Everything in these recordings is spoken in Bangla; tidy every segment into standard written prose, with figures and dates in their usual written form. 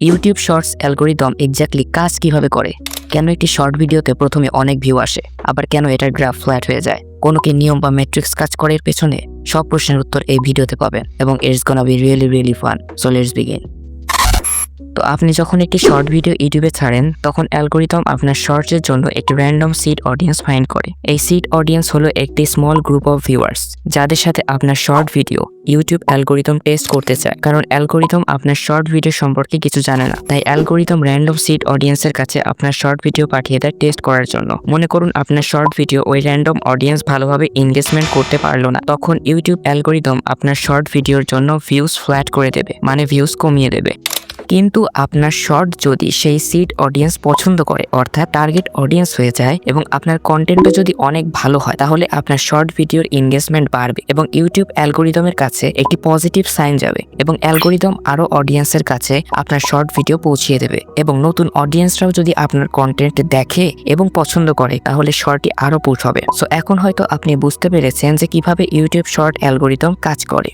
ইউটিউব শর্টস অ্যালগোরিদম এক্স্যাক্টলি কাজ কিভাবে করে, কেন একটি শর্ট ভিডিওতে প্রথমে অনেক ভিউ আসে, আবার কেন এটার গ্রাফ ফ্ল্যাট হয়ে যায়, কোনো কি নিয়ম বা ম্যাট্রিক্স কাজ করে এর পেছনে, সব প্রশ্নের উত্তর এই ভিডিওতে পাবেন এবং it's gonna be really fun. So let's begin. তো আপনি যখন একটি শর্ট ভিডিও ইউটিউবে ছাড়েন তখন অ্যালগোরিদম আপনার শর্টসের জন্য একটি র্যান্ডম সিড অডিয়েন্স ফাইন্ড করে। এই সিড অডিয়েন্স হলো একটি স্মল গ্রুপ অফ ভিউয়ার্স যাদের সাথে আপনার short video YouTube algorithm test করতে চায়। কারণ অ্যালগোরিদম আপনার শর্ট ভিডিও সম্পর্কে কিছু জানে না, তাই অ্যালগোরিদম র্যান্ডম সিড অডিয়েন্সের কাছে আপনার শর্ট ভিডিও পাঠিয়ে দেয় টেস্ট করার জন্য। মনে করুন আপনার শর্ট ভিডিও ওই র্যান্ডম অডিয়েন্স ভালোভাবে এনগেজমেন্ট করতে পারলো না, তখন ইউটিউব অ্যালগোরিদম আপনার শর্ট ভিডিওর জন্য ভিউজ ফ্ল্যাট করে দেবে, মানে ভিউজ কমিয়ে দেবে। কিন্তু আপনার শর্ট যদি সেই সিড অডিয়েন্স পছন্দ করে, অর্থাৎ টার্গেট অডিয়েন্স হয়ে যায় এবং আপনার কন্টেন্টও যদি অনেক ভালো হয়, তাহলে আপনার শর্ট ভিডিওর এনগেজমেন্ট বাড়বে এবং ইউটিউব অ্যালগোরিদমের কাছে একটি পজিটিভ সাইন যাবে এবং অ্যালগোরিদম আরও অডিয়েন্সের কাছে আপনার শর্ট ভিডিও পৌঁছিয়ে দেবে এবং নতুন অডিয়েন্সরাও যদি আপনার কন্টেন্ট দেখে এবং পছন্দ করে, তাহলে শর্টটি আরও পুশ হবে। সো এখন হয়তো আপনি বুঝতে পেরেছেন যে কিভাবে ইউটিউব শর্ট অ্যালগোরিদম কাজ করে।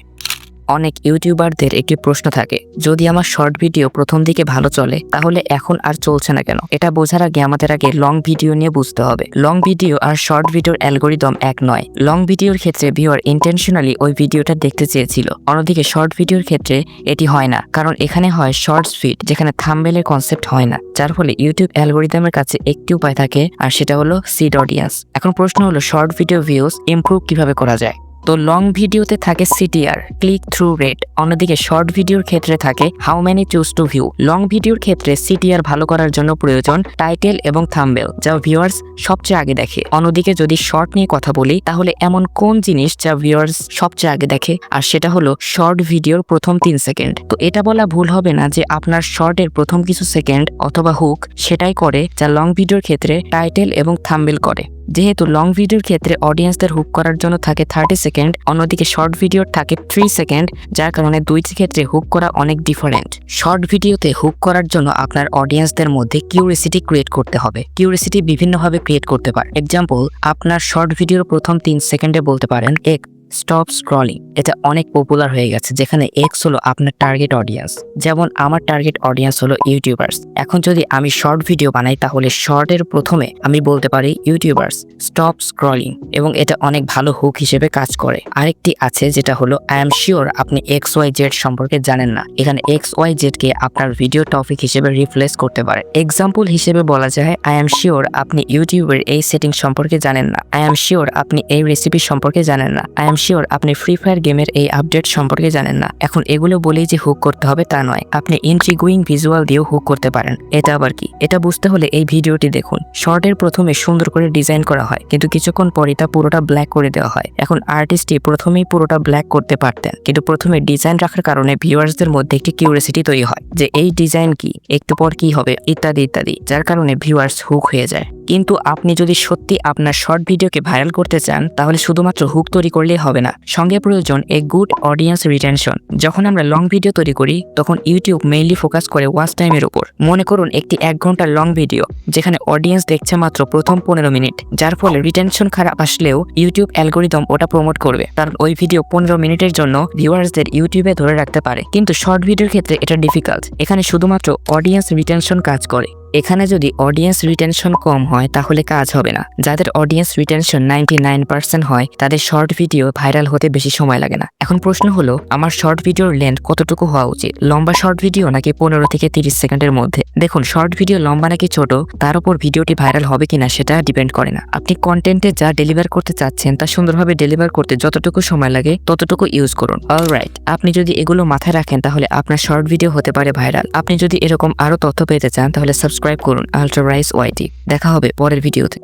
অনেক ইউটিউবারদের একটি প্রশ্ন থাকে, যদি আমার শর্ট ভিডিও প্রথম দিকে ভালো চলে তাহলে এখন আর চলছে না কেন? এটা বোঝার আগে আমাদের লং ভিডিও নিয়ে বুঝতে হবে। লং ভিডিও আর শর্ট ভিডিওর অ্যালগোরিদম এক নয়। লং ভিডিওর ক্ষেত্রে ভিউয়ার ইন্টেনশনালি ওই ভিডিওটা দেখতে চেয়েছিল, অন্যদিকে শর্ট ভিডিওর ক্ষেত্রে এটি হয় না, কারণ এখানে হয় শর্টস ফিড যেখানে থাম্বনেলের কনসেপ্ট হয় না, যার ফলে ইউটিউব অ্যালগোরিদমের কাছে একটি উপায় থাকে আর সেটা হলো সিড অডিয়েন্স। এখন প্রশ্ন হলো শর্ট ভিডিও ভিউজ ইমপ্রুভ কিভাবে করা যায়? তো লং ভিডিওতে থাকে সিটিআর, ক্লিক থ্রু রেট, অন্যদিকে শর্ট ভিডিওর ক্ষেত্রে থাকে how many choose to view. Long ভিডিওর ক্ষেত্রে সিটিআর ভালো করার জন্য প্রয়োজন টাইটেল এবং থাম্বনেল, যা ভিউয়ার্স সবচেয়ে আগে দেখে। অন্যদিকে যদি শর্ট নিয়ে কথা বলি, তাহলে এমন কোন জিনিস যা ভিউয়ার্স সবচেয়ে আগে দেখে, আর সেটা হলো শর্ট ভিডিওর প্রথম 3 সেকেন্ড। তো এটা বলা ভুল হবে না যে আপনার শর্টের প্রথম কিছু সেকেন্ড অথবা হুক সেটাই করে যা লং ভিডিওর ক্ষেত্রে টাইটেল এবং থাম্বনেল করে। যেহেতু লং ভিডিওর ক্ষেত্রে অডিয়েন্সদের হুক করার জন্য থাকে 30 সেকেন্ড, অন্যদিকে শর্ট ভিডিওর থাকে 3 সেকেন্ড, যার কারণে দুইটি ক্ষেত্রে হুক করা অনেক ডিফারেন্ট। শর্ট ভিডিওতে হুক করার জন্য আপনার অডিয়েন্সদের মধ্যে কিউরিসিটি ক্রিয়েট করতে হবে। কিউরিসিটি বিভিন্নভাবে ক্রিয়েট করতে পারে। এক্সাম্পল, আপনার শর্ট ভিডিওর প্রথম 3 সেকেন্ডে বলতে পারেন স্টপ স্ক্রলিং। এটা অনেক পপুলার হয়ে গেছে, যেখানে এক্স হলো আপনার টার্গেট অডিয়েন্স। যেমন আমার টার্গেট অডিয়েন্স হলো ইউটিউবার্স। এখন যদি আমি শর্ট ভিডিও বানাই, তাহলে শর্টের প্রথমে আমি বলতে পারি ইউটিউবার্স স্টপ স্ক্রলিং, এবং এটা অনেক ভালো হুক হিসেবে কাজ করে। আরেকটি আছে যেটা হলো আই এম শিওর আপনি XYZ সম্পর্কে জানেন না। এখানে XYZ কে আপনার ভিডিও টপিক হিসেবে রিপ্লেস করতে পারে। এক্সাম্পল হিসেবে বলা যায়, আই এম শিওর আপনি ইউটিউবের এই সেটিং সম্পর্কে জানেন না। আই এম শিওর আপনি এই রেসিপি সম্পর্কে জানেন না। আই এম শিওর আপনি ফ্রি ফায়ার গেমের এই আপডেট সম্পর্কে জানেন না। এখন এগুলো বলেই যে হুক করতে হবে তা নয়, আপনি ইন্ট্রিগুইং ভিজুয়াল দিয়েও হুক করতে পারেন। এটা আবার কি? এটা বুঝতে হলে এই ভিডিওটি দেখুন। শর্টের প্রথমে সুন্দর করে ডিজাইন করা হয়, কিন্তু কিছুক্ষণ পরে তা পুরোটা ব্ল্যাক করে দেওয়া হয়। এখন আর্টিস্টটি প্রথমেই পুরোটা ব্ল্যাক করতে পারতেন, কিন্তু প্রথমে ডিজাইন রাখার কারণে ভিউয়ার্সদের মধ্যে একটি কিউরিসিটি তৈরি হয় যে এই ডিজাইন কি, একটু পর কি হবে, ইত্যাদি ইত্যাদি, যার কারণে ভিউয়ার্স হুক হয়ে যায়। কিন্তু আপনি যদি সত্যি আপনার শর্ট ভিডিওকে ভাইরাল করতে চান, তাহলে শুধুমাত্র হুক তৈরি করলেই হবে না, সঙ্গে প্রয়োজন এ গুড অডিয়েন্স রিটেনশন। যখন আমরা লং ভিডিও তৈরি করি, তখন ইউটিউব মেইনলি ফোকাস করে ওয়াচ টাইমের উপর। মনে করুন একটি 1 ঘন্টার লং ভিডিও যেখানে অডিয়েন্স দেখছে মাত্র প্রথম 15 মিনিট, যার ফলে রিটেনশন খারাপ আসলেও ইউটিউব অ্যালগোরিদম ওটা প্রমোট করবে, কারণ ওই ভিডিও 15 মিনিটের জন্য ভিউয়ার্সদের ইউটিউবে ধরে রাখতে পারে। কিন্তু শর্ট ভিডিওর ক্ষেত্রে এটা ডিফিকাল্ট। এখানে শুধুমাত্র অডিয়েন্স রিটেনশন কাজ করে। এখানে যদি অডিয়েন্স রিটেনশন কম হয়, তাহলে কাজ হবে না। যাদের অডিয়েন্স রিটেনশন 99% হয়, তাদের শর্ট ভিডিও ভাইরাল হতে বেশি সময় লাগে না। এখন প্রশ্ন হলো, আমার শর্ট ভিডিওর লেন্থ কতটুকু হওয়া উচিত? লম্বা শর্ট ভিডিও নাকি 15 থেকে 30 সেকেন্ডের মধ্যে? দেখুন, শর্ট ভিডিও লম্বা নাকি ছোট, তার উপর ভিডিওটি ভাইরাল হবে কিনা সেটা ডিপেন্ড করে না। আপনি কন্টেন্টে যা ডেলিভার করতে চাচ্ছেন তা সুন্দরভাবে ডেলিভার করতে যতটুকু সময় লাগে ততটুকু ইউজ করুন। অলরাইট, আপনি যদি এগুলো মাথায় রাখেন, তাহলে আপনার শর্ট ভিডিও হতে পারে ভাইরাল। আপনি যদি এরকম আরো তথ্য পেতে চান, তাহলে সাবস্ক্রাইব করুন আলট্রা রাইস YT। দেখা হবে পরের ভিডিওতে।